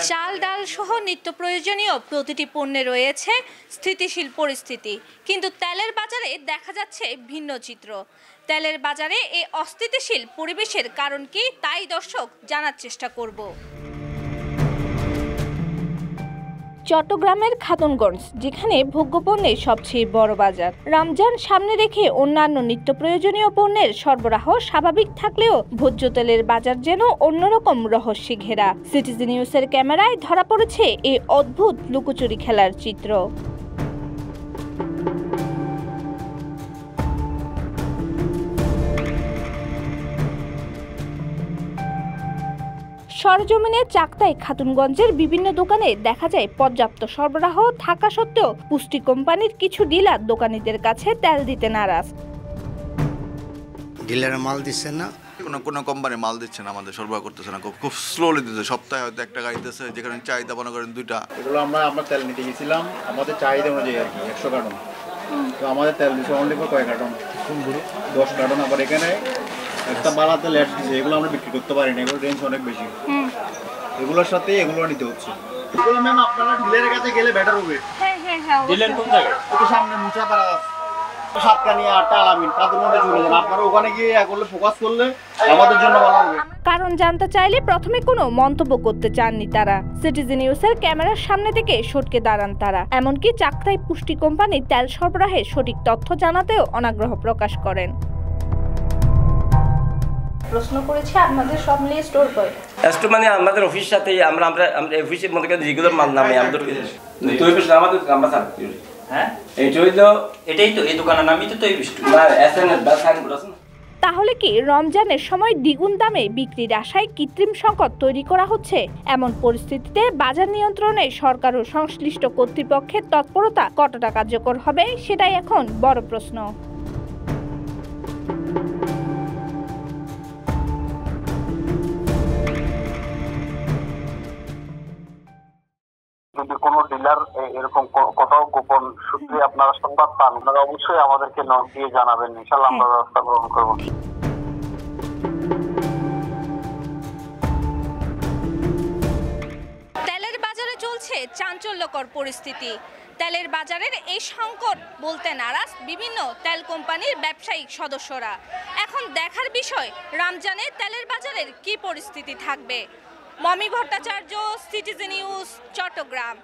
চাল ডাল সহ নিত্য প্রয়োজনীয় প্রতিটি পণ্যে রয়েছে স্থিতিশীল পরিস্থিতি, কিন্তু তেলের বাজারে দেখা যাচ্ছে ভিন্ন চিত্র। তেলের বাজারে এই অস্থিতিশীল পরিবেশের কারণ কি, তাই দর্শক জানার চেষ্টা করব। চট্টগ্রামের খাতুনগঞ্জ, যেখানে ভোগ্যপণ্যের সবচেয়ে বড় বাজার, রমজান সামনে রেখে অন্যান্য নিত্য প্রয়োজনীয় পণ্যের সরবরাহ স্বাভাবিক থাকলেও ভোজ্য তেলের বাজার যেন অন্যরকম রহস্যে ঘেরা। সিটিজেন নিউজের ক্যামেরায় ধরা পড়েছে এই অদ্ভুত লুকোচুরি খেলার চিত্র। সরজমিনে চাকতাই খাতুনগঞ্জের বিভিন্ন দোকানে দেখা যায় পর্যাপ্ত সরবরাহ থাকা সত্ত্বেও পুষ্টি কোম্পানির কিছু ডিলার দোকানীদের কাছে তেল দিতে নারাজ। ডিলার মাল দিচ্ছে না, কোনো কোম্পানি মাল দিচ্ছে না, আমাদের সরবরাহ করতেছে না, খুব স্লোলি দিচ্ছে। সপ্তাহে হয়তো একটা গাড়ি দিতেছে, যেখানে চাহিদা মনে করেন দুইটা। এগুলো আমরা তেল নিতে গেছিলাম আমাদের চাহিদা অনুযায়ী আর কি, 100 কার্টন। তো আমাদের তেল দিচ্ছে অনলি কয় কার্টন, 10 কার্টন। আবার এখানে একটা বালা তেল অ্যাড দিচ্ছে, এগুলো আমরা বিক্রি করতে পারি না, এগুলো রেঞ্জ অনেক বেশি। এগুলোর সাথে এগুলো নিতে হচ্ছে। এগুলো ম্যাম আপনারা ডিলারের কাছে গেলে বেটার হবে। হ্যাঁ। ডিলার কোন জায়গায়? একটু সামনে মুচাপাড়া, সাতকানিয়া, টালামিন, তাদের মধ্যে চলে যান। আপনারা ওখানে গিয়ে করলে ফোকাস করলে আমাদের জন্য ভালো হবে। কারণ জানতে চাইলে প্রথমে কোনো মন্তব্য করতে চাননি তারা। সিটিজেন নিউজের ক্যামেরার সামনে থেকে সটকে দাঁড়ান তারা। এমনকি চাকতাই পুষ্টি কোম্পানির তেল সরবরাহের সঠিক তথ্য জানাতেও অনাগ্রহ প্রকাশ করেন। প্রশ্ন করেছি আপনাদের সব মিলিয়ে স্টোর করে স্টোর মানে আমাদের অফিস সাথে আমরা অফিসের মধ্যে রেগুলার মাল নামে আমাদের তো অফিস আমাদের আমরা সার্ভ করি। হ্যাঁ, এটাই তো এই দোকানের নামই তো বিষ্টু না এসএনএস বা সাইনবোর্ড আছে। তাহলে কি রমজানের সময় দ্বিগুণ দামে বিক্রির আশায় কৃত্রিম সংকট তৈরি করা হচ্ছে? এমন পরিস্থিতিতে বাজার নিয়ন্ত্রণে সরকার ও সংশ্লিষ্ট কর্তৃপক্ষের তৎপরতা কতটা কার্যকর হবে, সেটাই এখন বড় প্রশ্ন। যদি কোনো ডিলার এরকম কোথাও গোপন সূত্রে আপনারা সংবাদ পান, আপনারা অবশ্যই আমাদেরকে নক দিয়ে জানাবেন, ইনশাআল্লাহ আমরা ব্যবস্থা গ্রহণ করব। তেলের বাজারে চলছে চাঞ্চল্যকর পরিস্থিতি। তেলের বাজারের এই সংকট বলতে নারাজ বিভিন্ন তেল কোম্পানির ব্যবসায়িক সদস্যরা। এখন দেখার বিষয় রমজানে তেলের বাজারের কি পরিস্থিতি থাকবে। Momi Bhattacharya, citizen news, Chittagong.